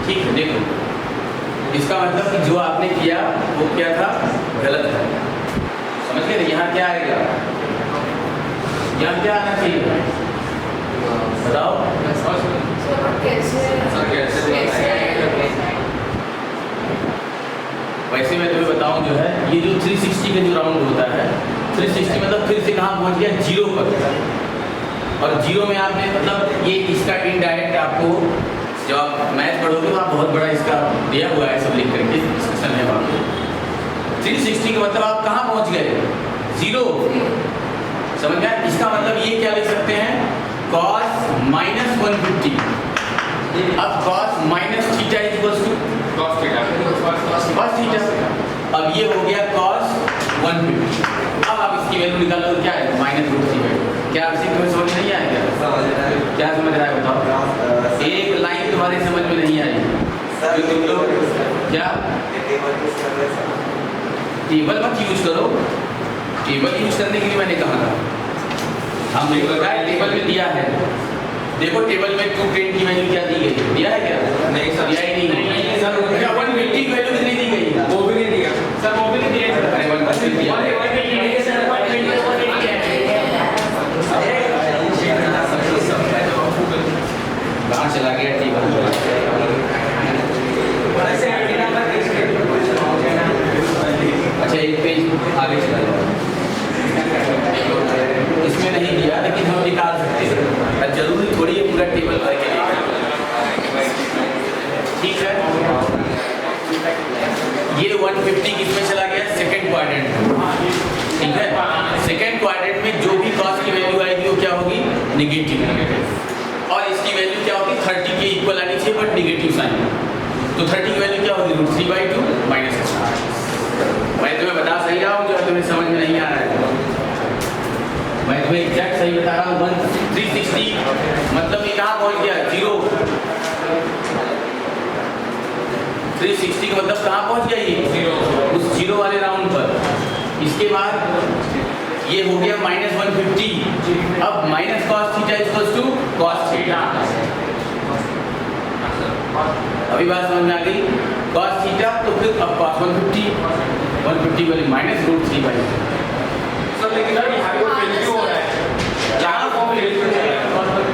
ठीक है, देखो इसका मतलब कि जो आपने किया वो क्या था, गलत है। समझ गए? यहाँ क्या आएगा, यहाँ क्या आना चाहिए बताओ। वैसे मैं तुम्हें बताऊं जो है ये जो 360 का जो राउंड होता है, 360 मतलब फिर से कहाँ पहुँच गया, जीरो पर। और जीरो में आपने मतलब ये इसका इनडायरेक्ट आपको जब आप मैथ पढ़ोगे तो आप बहुत बड़ा इसका दिया हुआ है सब लिख करके, डिस्कशन है वहाँ पे। 360 का मतलब आप कहाँ पहुँच गए, जीरो। समझ गए? इसका मतलब ये क्या लिख सकते हैं, cos -150। अब cos minus theta is equal to cos theta. अब ये हो गया cos 150। अब आप इसकी वैल्यू निकालो क्या है, -√3। क्या आप इसी तुम्हें समझ नहीं आएगा? क्या समझ रहा है बताओ? एक लाइन तुम्हारी समझ में नहीं आई जो तुम लोग क्या टेबल मत यूज करो। टेबल यूज करने के लिए मैंने कहा था, हम देखो टेबल में दिया है। देखो टेबल में 210 की वैल्यू क्या दी गई, दिया है क्या? नहीं सर, दिया ही नहीं सर। 150 की वैल्यू कितनी दी गई, वो भी नहीं दिया सर, वो भी नहीं दिया। अरे 150 दिया है सर, 150 कहाँ चला गया टेबल। अच्छा एक पेज आगे चला जाओ, इसमें नहीं दिया लेकिन हम निकाल सकते हैं। जरूरी थोड़ी है पूरा टेबल भर के लेकर, ठीक है। ये 150 किसमें चला गया, सेकंड क्वाड्रेंट, ठीक है। सेकंड क्वाड्रेंट में जो भी कॉस्ट की वैल्यू आएगी वो क्या होगी, निगेटिव। और इसकी वैल्यू क्या होगी, 30 के इक्वल आनी चाहिए बट निगेटिव साइन। तो 30 की वैल्यू क्या होगी, √3/2 माइनस। मैं तुम्हें बता सही रहा हूँ, जो तुम्हें समझ में नहीं आ रहा है मैं तुम्हें एग्जैक्ट सही बता रहा हूँ। 360 मतलब ये कहाँ पहुँच गया, जीरो। 360 का मतलब कहाँ पहुँच गया, ये जीरो, उस जीरो वाले राउंड पर। इसके बाद ये हो गया -150। अब minus cos theta equals to cos theta. अभी बात समझ में आ गई, cos थीटा तो फिर अब cos 150 वाली -√3/2। सर लेकिन यहाँ पे वैल्यू हो रहा है, यहाँ फॉर्म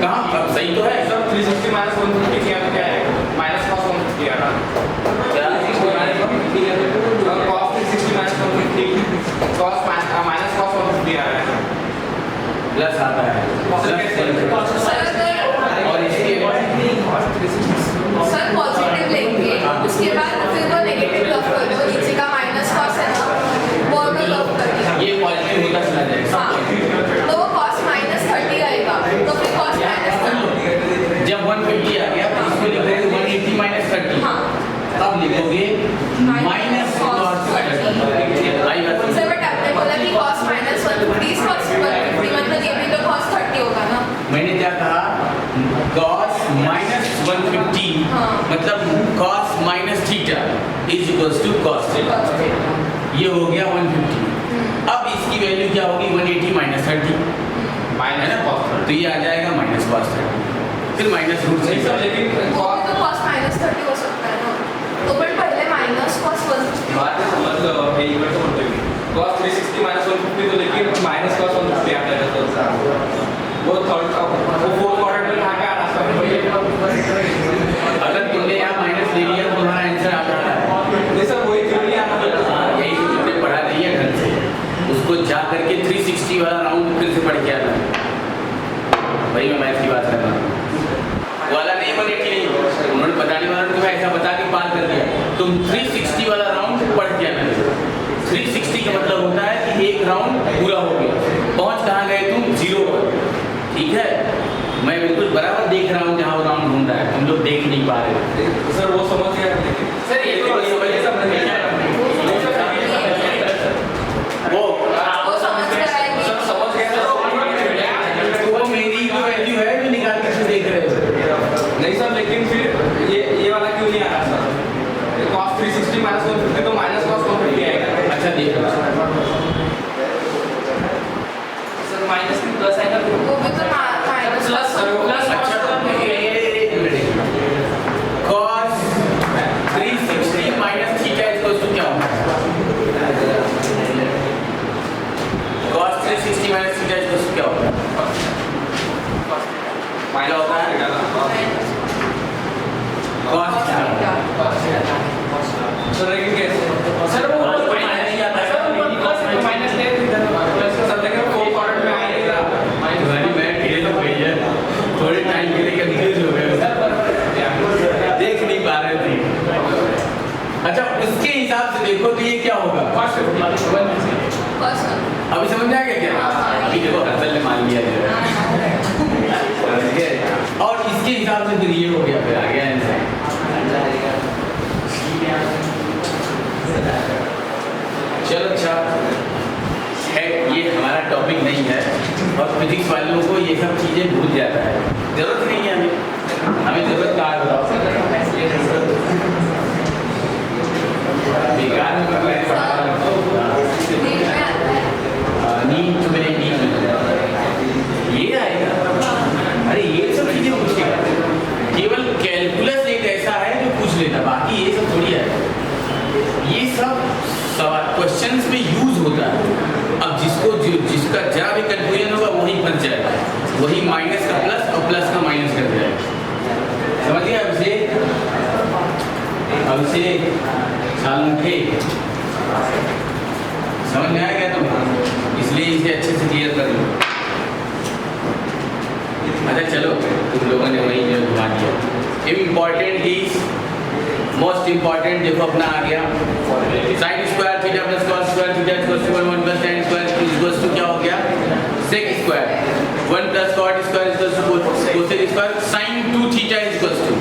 कहाँ अब सही तो है सर। 360 -150 क्या क्या है, -cos 150 आ रहा है क्या, cos 360 -150 cos -cos 150 आ रहा है, प्लस आता है और इसके सर पॉजिटिव लेंगे, उसके बाद फिर वो नेगेटिव लव कर दो, नीचे का -cos है ना वो लव कर दो, ये पॉजिटिव होता चला जाएगा। हाँ, तो वो cos -30 आएगा, तो फिर cos -30 जब 150 आ गया तो इसको लिखोगे 180 -30। हाँ, तब लिखोगे -cos 30। सर बट आपने बोला कि cos -150 cos 150 मतलब ये भी तो cos 30 होगा ना। मैंने क्या कहा, cos -150 मतलब cos -थीटा is equals to cos theta. ये हो गया 150। अब इसकी वैल्यू क्या होगी, 180 -30 माइनस cos, तो ये आ जाएगा -cos 30, फिर -√3। लेकिन वो भी तो cos -30 हो सकता है ना, तो बट पहले -cos 150 बात है समझ लो, ये इक्वल टू बोलते हैं cos 360 -150 तो लेकिन -cos 150 आता है तो वो थर्ड वो फोर्थ क्वाड्रेंट में कहाँ पे आ रहा है। अगर तुमने यहाँ माइनस ले लिया तो तुम्हारा आंसर आ रहा है। नहीं सर वही क्यों नहीं आता, यही तो तुमने पढ़ा नहीं है घर से, उसको जा करके 360 वाला राउंड फिर से पढ़ के आना। वही मैं मैथ की बात कर रहा हूँ, वाला नहीं 180 नहीं, उन्होंने बताने वाला तुम्हें ऐसा बता के पार कर दिया। तुम 360 वाला राउंड पढ़ के आना। 360 का मतलब होता है कि एक राउंड पूरा हो गया, पहुँच कहाँ गए तुम, जीरो पर, ठीक है। मैं बिल्कुल बराबर देख रहा हूँ जहाँ वो राउंड ढूंढ रहा है, तुम लोग देख नहीं पा रहे। सर वो समझ गया लेकिन सर ये तो वो समझ कर आएगी। सर समझ गया सर, वो मेरी जो वैल्यू है जो निकाल कर देख रहे हो। नहीं सर लेकिन फिर ये वाला क्यों नहीं आ रहा सर, cos 360 -150 तो -cos 150 आएगा। अच्छा देखो सर माइनस की प्लस आएगा, वो भी तो -cos प्लस सर प्लस। अच्छा cos cos का। अभी समझ में आ गया क्या? अभी देखो हर्षल ने मान लिया जो है। समझ गए? और इसके हिसाब से फिर ये हो गया, फिर आ गया आंसर। चलो अच्छा है, ये हमारा टॉपिक नहीं है और फिजिक्स वालों को ये सब चीज़ें भूल जाता है, जरूरत नहीं है हमें जरूरत कहाँ है बताओ? बेकार में नीट में आता है। नीट में ये आएगा। अरे ये सब चीज़ें पूछेगा, केवल कैलकुलस एक ऐसा है जो पूछ लेता, बाकी ये सब थोड़ी है। ये सब सवाल क्वेश्चंस में यूज होता है। अब जिसका जरा भी कंफ्यूजन होगा वही फंस जाएगा, वही माइनस का प्लस और प्लस का माइनस कर जाएगा। समझ गया? अभिषेक सालमुखी समझ में आया क्या तुम? इसलिए इसे अच्छे से क्लियर कर लो। अच्छा चलो, तुम लोगों ने वही जो घुमा दिया। इम्पॉर्टेंट इज मोस्ट इम्पॉर्टेंट देखो अपना आ गया, sine square theta plus cos square theta equals to 1 plus tan square equals to क्या हो गया? Sec square 1 plus cot square equals to cosec square sin 2 theta equals to,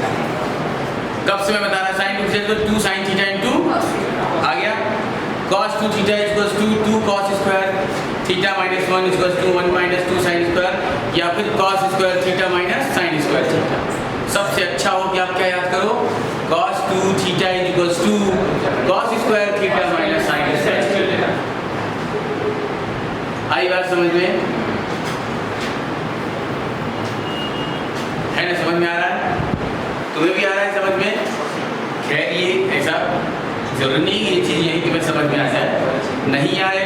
कब से मैं बता रहा sin 2 theta 2 sin theta into आ गया cos 2 theta equals to 2 cos square theta minus 1 equals to 1 minus 2 sin square, या फिर cos square theta minus sin square theta. सबसे अच्छा हो कि आप क्या याद करो, cos 2 theta equals to cos square theta minus sin square theta. आई बात समझ में? है ना? समझ में आ रहा है? तुम्हें भी आ रहा है समझ में? खैर ये ऐसा जरूरी नहीं ये चीज़ यही कि मैं समझ में आ जाए, नहीं आए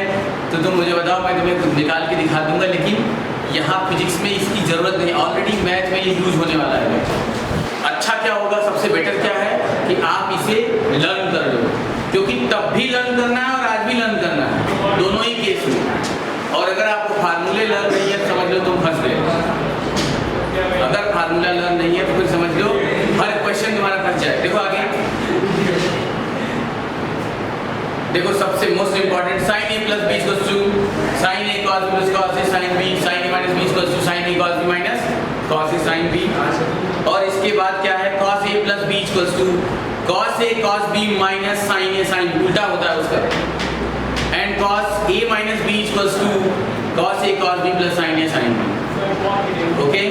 तो तुम मुझे बताओ, मैं तुम्हें निकाल के दिखा दूंगा, लेकिन यहाँ फिजिक्स में इसकी ज़रूरत नहीं, ऑलरेडी मैथ में ये यूज होने वाला है। अच्छा क्या होगा, सबसे बेटर क्या है कि आप इसे लर्न कर लो, क्योंकि तब भी लर्न करना है और आज भी लर्न करना है, दोनों ही केस में। और अगर आपको फार्मूले लर्न नहीं है समझ लो तुम फंस गए। अगर फार्मूला लर्न नहीं है तो फिर समझ लो हर क्वेश्चन तुम्हारा फंस जाए। देखो आगे देखो, सबसे most important sin a plus b equals to sin a cos b plus cos a sin b sin a minus b equals to sin a cos b minus cos a sin b। और इसके बाद क्या है, cos a plus b equals to cos a cos b minus sin a sin b, उल्टा होता है उसका, and cos a minus b equals to cos a cos b plus sin a sin b। Okay,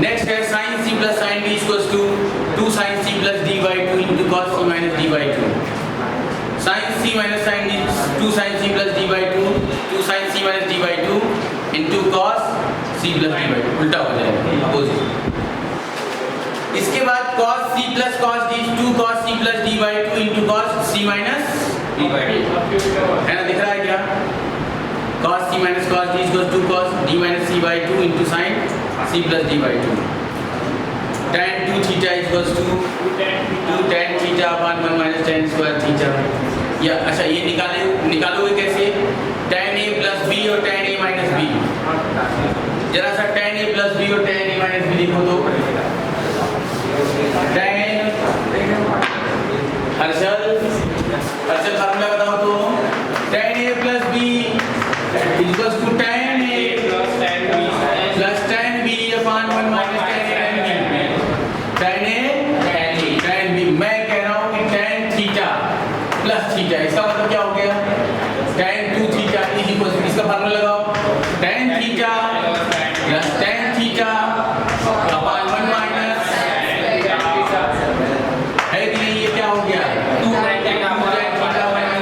next है sin c plus sin d equals to 2 sin c plus d by 2 into cos c minus d by 2। sin c minus sin d 2 sin c plus d by 2 2 sin c minus d by 2 into cos c plus d by 2, उल्टा हो जाएगा opposite. इसके बाद cos c plus cos d 2 cos c plus d by 2 into cos c minus d by 2, है ना? दिख रहा है क्या? cos c minus cos d equals to cos d minus c by 2 into sin c plus d by 2। tan 2 theta equals to 2 tan theta upon 1 minus tan square theta। या अच्छा ये निकालोगे कैसे? tan a प्लस b और tan a minus b, जरा सा tan a plus b और tan a minus b लिखो तो tan हर्षल फार्मूला बताओ तो tan a plus b equals to tan a plus tan b upon 1 minus tan a tan b। मैं कह रहा हूँ कि tan थीटा प्लस थीटा, इसका मतलब क्या हो गया? tan 2 theta is equal to, इसका फार्मूला लगाओ, tan theta plus tan theta upon 1 minus, है कि नहीं? ये क्या हो गया? 2 tan थीटा 1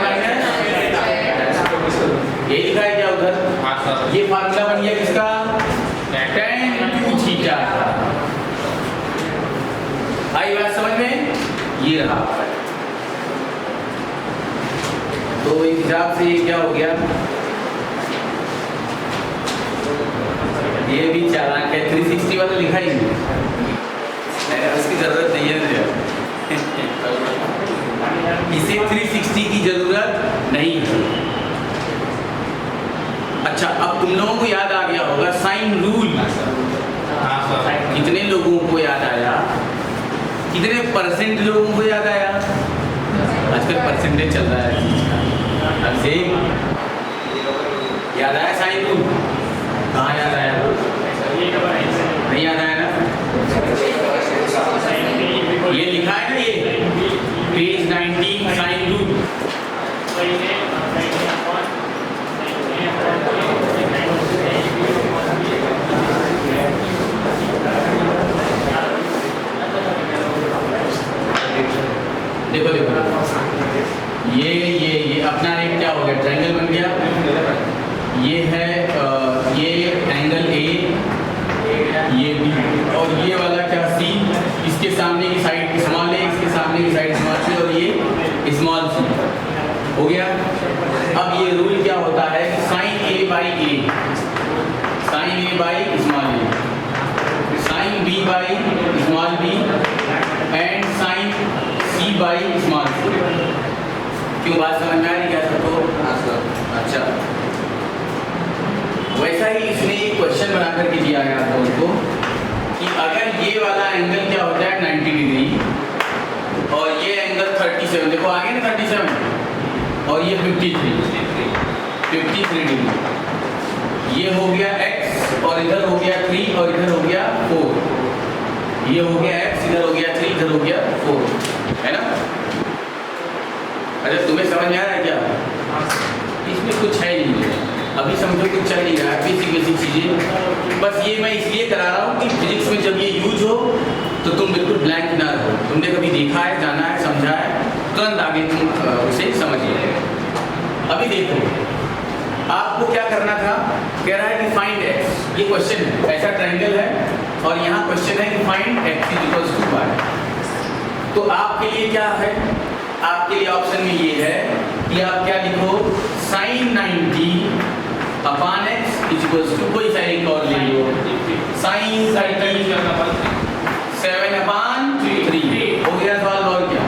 माइनस, ये लिखा है क्या उधर? ये फार्मूला बन गया किसका? tan 2 theta. आई बात समझ में? ये रहा। तो इस हिसाब से ये क्या हो गया, ये भी चालाक है, 360 वाला लिखा ही नहीं, उसकी जरूरत नहीं है मुझे। इसे 360 की जरूरत नहीं है। अच्छा, अब तुम लोगों को याद आ गया होगा साइन रूल। कितने लोगों को याद आया? कितने परसेंट लोगों को याद आया? आजकल परसेंटेज चल रहा है। याद आया साइन रूल? कहाँ याद आया? नहीं याद आया ना? ये लिखा है ना, ये पेज 19 साइन रूल। देखो देखो, ये अपना एक क्या हो गया, ट्रायंगल बन गया। ये है ये एंगल ए, ये बी, और ये वाला क्या सी, इसके सामने की साइड स्मॉल ए, इसके सामने की साइड स्मॉल सी, और ये स्मॉल सी हो गया। अब ये रूल क्या होता है कि sine A by A, sine A by small a, sine B by small b and sine C by small c. क्यों, बात समझ में आ रही क्या सबको? अच्छा, वैसा ही इसने एक क्वेश्चन बना करके दिया है आप लोगों को कि अगर ये वाला एंगल क्या होता है 90 डिग्री और ये एंगल 37, देखो आगे ना 37, और ये 53 डिग्री, ये हो गया x और इधर हो गया 3 और इधर हो गया 4, ये हो गया x, इधर हो गया 3, इधर हो गया 4, है ना? अच्छा, तुम्हें समझ में आ रहा है क्या? इसमें कुछ है नहीं, अभी समझो कुछ चल नहीं रहा है, बेसिक चीज़ें। बस ये मैं इसलिए करा रहा हूँ कि फिजिक्स में जब ये यूज हो तो तुम बिल्कुल ब्लैंक ना रहो। तुमने कभी देखा है, जाना है, समझा है, तुरंत आगे तुम उसे समझिए। अभी देखो, आपको क्या करना था, कह रहा है कि फाइंड एक्स, ये क्वेश्चन है, ऐसा ट्रायंगल है और यहाँ क्वेश्चन है कि find X is equals to Y. तो आपके लिए क्या है, आपके लिए ऑप्शन में ये है कि आप क्या लिखो, sine 90 upon X is equals to, कोई सा एक और ले लो, साइन 37 अपॉन 3 हो गया सवाल। और क्या,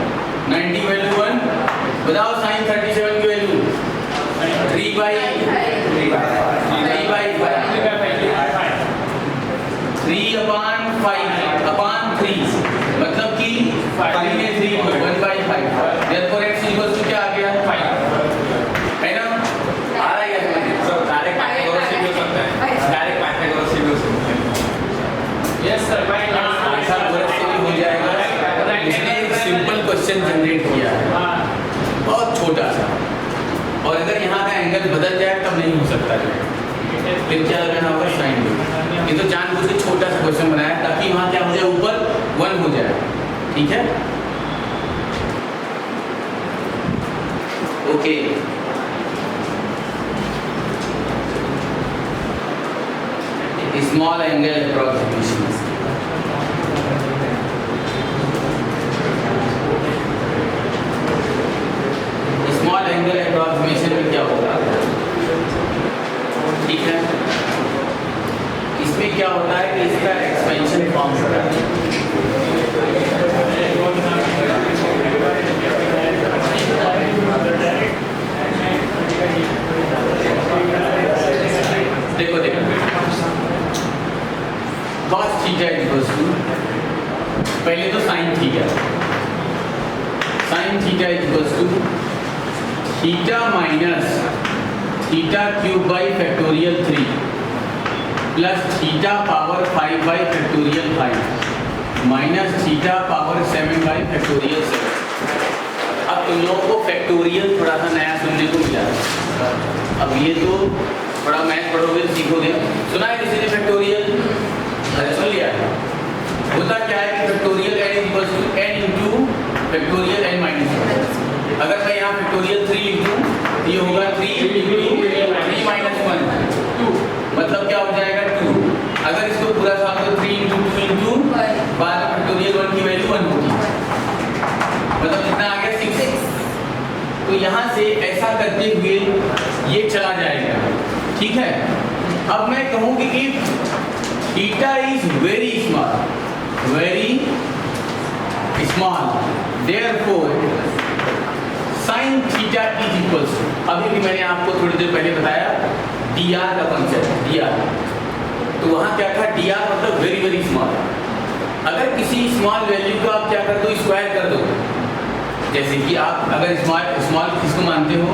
90 वैल्यू 1, बताओ साइन 37 की वैल्यू 3 बाई 3 अपॉन 5 अपॉन 3, मतलब कि 5 ने 3 को 1/5, therefore x equals to क्या आ गया 5, है ना? आ रहा है क्या समझ? सर डायरेक्ट पाइथागोरस से भी हो सकता है, डायरेक्ट पाइथागोरस से भी हो सकता है। यस सर, पाइथागोरस से भी हो जाएगा। इसने एक सिंपल क्वेश्चन जनरेट किया है, बहुत छोटा सा, और अगर यहाँ का एंगल बदल जाए तब नहीं हो सकता है, फिर क्या लगाना होगा, साइन रूल। ये तो जानबूझ के छोटा सा क्वेश्चन बनाया ताकि वहाँ क्या हो जाए, ऊपर 1 हो जाए, ठीक है? Okay, small angle approximation. Small angle approximation में क्या होगा, ठीक है? इसमें क्या होता है कि इसका एक्सपेंशन फॉर्म होता है। देखो देखो, cos थीटा इक्वल्स टू, पहले तो sine theta equals to theta minus theta cube by factorial 3 plus theta power 5 by factorial 5 minus theta power 7 by factorial 7। अब तुम लोगों को फैक्टोरियल थोड़ा सा नया सुनने को मिला है। अब ये तो थोड़ा मैथ पढ़ोगे तो सीखोगे। सुना है किसी ने फैक्टोरियल? अरे सुन लिया। होता क्या है कि factorial n equals to n into factorial n minus 1। अगर मैं यहाँ फैक्टोरियल 3 लिख दूँ तो ये होगा 3 इंटू 3 माइनस 1 2, मतलब क्या हो जाएगा 2। अगर इसको पूरा साफ तो 3 इंटू 2 इंटू बाद में फैक्टोरियल 1 की वैल्यू 1 होगी, मतलब कितना आ गया 6। तो यहाँ से ऐसा करते हुए ये चला जाएगा, ठीक है? अब मैं कहूँ कि if theta is very small therefore sign theta is equals, अभी भी मैंने आपको थोड़ी देर पहले बताया dr का कॉन्सेप्ट, dr। तो वहाँ क्या था, dr मतलब वेरी स्मॉल। अगर किसी स्मॉल वैल्यू को आप क्या कर दो, स्क्वायर कर दो। जैसे कि आप अगर स्मॉल किसको मानते हो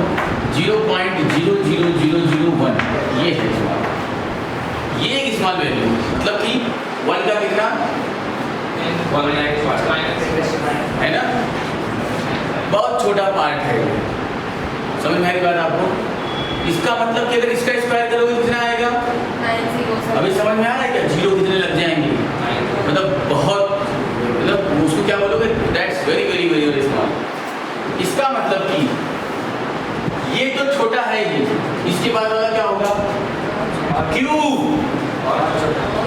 0.00001, ये है स्मॉल, ये एक स्मॉल वैल्यू, मतलब कि 1 का कितना है ना, बहुत छोटा पार्ट है। समझ में आई बात आपको? इसका मतलब कि अगर इसका स्क्वायर करोगे कितना आएगा? 9 अभी समझ में आ रहा है क्या? 0 कितने लग जाएंगे, मतलब बहुत, मतलब उसको क्या बोलोगे, that's very very very very small. इसका मतलब कि ये तो छोटा है ही, इसके बाद वाला क्या होगा? क्यूब,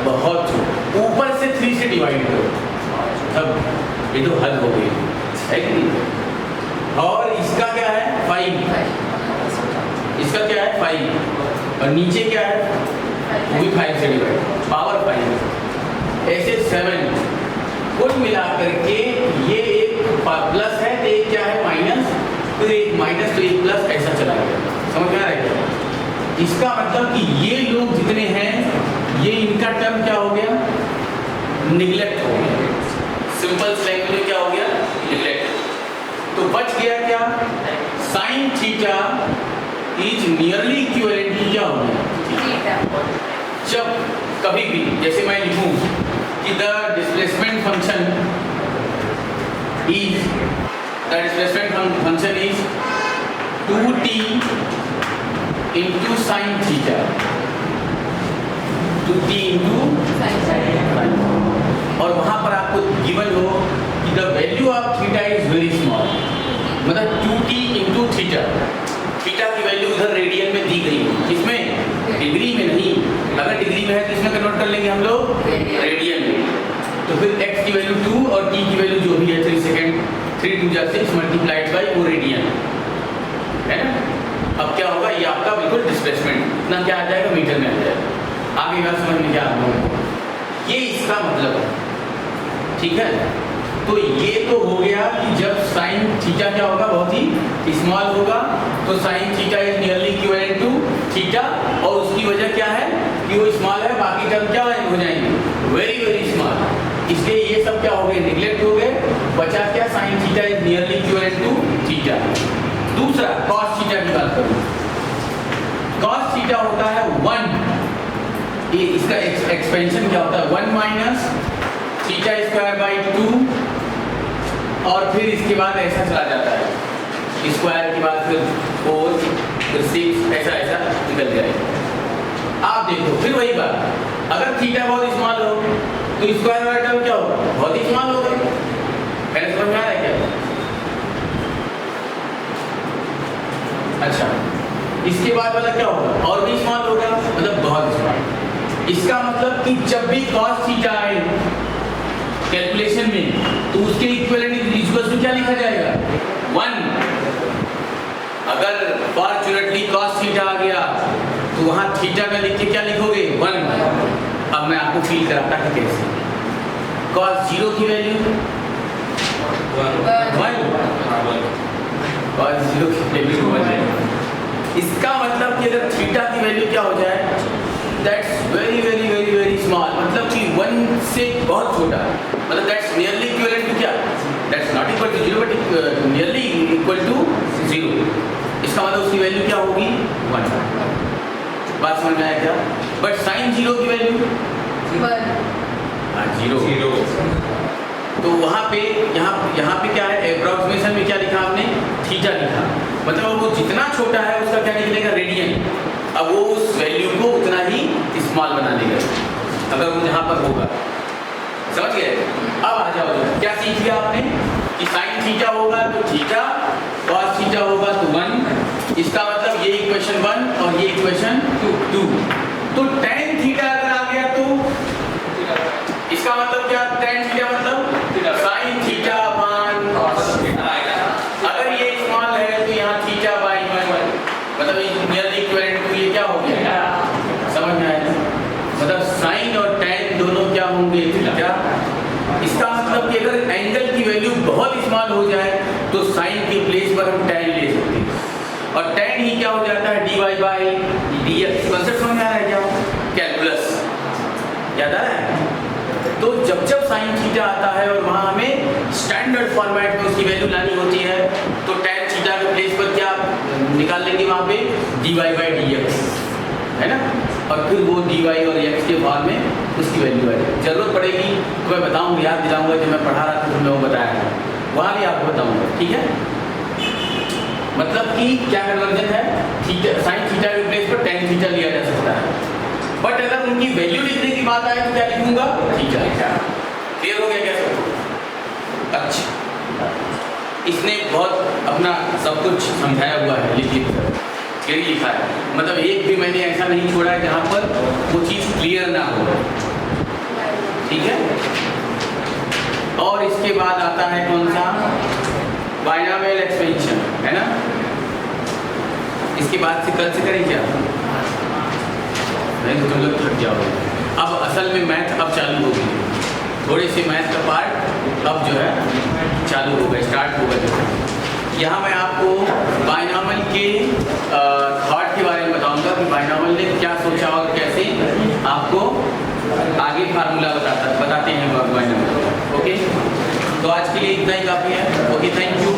बहुत छोटा, ऊपर से 3 से डिवाइड करो, तब ये तो हद हो गई है कि नहीं? और इसका क्या है? 5, इसका क्या है? 5, और नीचे क्या है? वो भी 5 से डिवाइड, पावर 5, ऐसे 7। कुल मिलाकर के ये एक प्लस है तो एक क्या है? माइनस, फिर एक माइनस तो एक प्लस, ऐसा चला गया। समझ में आ रहा है क्या? इसका मतलब कि ये लोग जितने हैं, ये इनका टर्म क्या हो गया? निगलेक्ट हो गया। सिंपल स्लैंग में क्या हो गया? निगलेक्ट। तो बच गया क्या? Sine theta is nearly equivalent to क्या हो गया? जब कभी भी, जैसे मैं लिखूं कि the displacement function is 2t into sin theta, 2t into और वहां पर आपको गिवन हो कि the value of theta is very small, मतलब 2t into थीटा, थीटा की वैल्यू उधर रेडियन में दी गई है, किसमें? डिग्री में नहीं, अगर डिग्री में है तो इसमें कन्वर्ट कर लेंगे हम लोग रेडियन में। तो फिर x की वैल्यू 2 और t की वैल्यू जो भी है 3 सेकेंड, 3 2 6 मल्टीप्लाइड बाई वो रेडियन है ना। अब क्या होगा? ये आपका बिल्कुल डिस्प्लेसमेंट इतना क्या आ जाएगा? मीटर में आ जाएगा। आगे बात समझ में क्या आ रहा है? ये इसका मतलब है, ठीक है। तो ये तो हो गया कि जब साइन थीटा क्या होगा? बहुत ही स्मॉल होगा, तो sine theta is nearly equivalent to theta, और उसकी वजह क्या है कि वो स्मॉल है, बाकी टर्म क्या हो जाएंगे? Very very small. इसलिए ये सब क्या हो गए? निगलेक्ट हो गए। बचा क्या? Sine theta is nearly equivalent to theta. दूसरा कॉस थीटा की बात करूं, कॉस थीटा होता है 1, ये इसका एक्सपेंशन क्या होता है? 1 माइनस थीटा स्क्वायर बाई 2, और फिर इसके बाद ऐसा चला जाता है, स्क्वायर के बाद फिर 4, फिर 6, ऐसा ऐसा निकल जाएगा। आप देखो फिर वही बात, अगर थीटा बहुत स्मॉल हो तो स्क्वायर वाला टर्म क्या होगा? बहुत ही स्मॉल होगा। पहले समझ में आ रहा है क्या? अच्छा, इसके बाद वाला क्या होगा? और भी स्मॉल होगा, मतलब बहुत स्मॉल। इसका मतलब कि जब भी cos थीटा आए कैलकुलेशन में, तो उसके इक्विवेलेंट इक्वल टू क्या लिखा जाएगा? 1। अगर फॉर्चुनेटली cos थीटा आ गया तो वहां थीटा में लिख के क्या लिखोगे? 1। अब मैं आपको फील कराता कि कैसे। cos 0 की वैल्यू 1, cos 0 की वैल्यू 1 है। इसका मतलब कि अगर थीटा की वैल्यू क्या हो जाए? That's very very very very small, मतलब कि 1 से बहुत छोटा, मतलब दैट्स नियरली इक्विवेलेंट टू क्या? That's not equal to 0 but nearly equal to 0। इसका मतलब उसकी वैल्यू क्या होगी? 1। बात समझ में आया क्या? बट साइन 0 की वैल्यू 0। तो वहाँ पे यहाँ पे क्या है? अप्रॉक्सीमेशन में क्या लिखा आपने? थीटा लिखा, मतलब वो जितना छोटा है उसका क्या निकलेगा? रेडियन। अब वो उस वैल्यू को उतना ही स्मॉल बना देगा अगर वो जहाँ पर होगा। समझ गए? अब आ जाओ, क्या सीख लिया आपने कि साइन थीटा होगा तो थीटा, कॉस थीटा होगा तो 1। इसका मतलब ये इक्वेशन 1 और ये इक्वेशन 2। तो tan थीटा अगर आ गया तो इसका मतलब क्या? tan थीटा मतलब sine theta upon cos theta आएगा। अगर ये स्मॉल है तो यहाँ थीटा बाई 1, मतलब नियरली इक्विवेलेंट टू ये क्या हो गया? समझ में आया? मतलब साइन और tan दोनों क्या होंगे? थीटा। इसका मतलब कि अगर एंगल की वैल्यू बहुत स्मॉल हो जाए तो साइन के प्लेस पर हम tan ले सकते हैं, और tan ही क्या हो जाता है? dy by dx। कॉन्सेप्ट समझ में आ रहा है क्या? कैलकुलस याद आ रहा है? तो जब जब साइन थीटा आता है और वहाँ हमें स्टैंडर्ड फॉर्मेट में उसकी वैल्यू लानी होती है, तो tan थीटा के प्लेस पर क्या निकाल लेंगे? वहाँ पे dy बाई dx। है ना, और फिर वो dy और x के फॉर्म में उसकी वैल्यू आ जाए। जरूरत पड़ेगी तो मैं बताऊँगा, याद दिलाऊंगा, जब मैं पढ़ा रहा था तो मैं वो बताया था, वहाँ भी आपको बताऊँगा, ठीक है। मतलब कि क्या कन्वर्जन है, थीटा साइन थीटा के प्लेस पर टेन थीटा लिया जा सकता है, बट अगर उनकी वैल्यू लिखने की बात आए तो क्या लिखूंगा, थीटा। क्लियर हो गया क्या सब? अच्छा, इसने बहुत अपना सब कुछ समझाया हुआ है, लिख क्लियर लिखा है, मतलब एक भी मैंने ऐसा नहीं छोड़ा है जहाँ पर वो चीज़ क्लियर ना हो, ठीक है। और इसके बाद आता है कौन सा, बाइनॉमियल एक्सपेंशन, है ना। इसके बाद से कल से करें क्या, नहीं तो तुम लोग थक जाओगे। अब असल में मैथ अब चालू होगी, थोड़े से मैथ का पार्ट अब जो है चालू होगा, स्टार्ट होगा जो है। यहाँ मैं आपको बाइनॉमियल के थॉट के बारे में बताऊंगा कि बाइनॉमियल ने क्या सोचा और कैसे आपको आगे फार्मूला बताते हैं बाइनॉमियल। ओके, तो आज के लिए इतना ही काफ़ी है। Okay, thank you.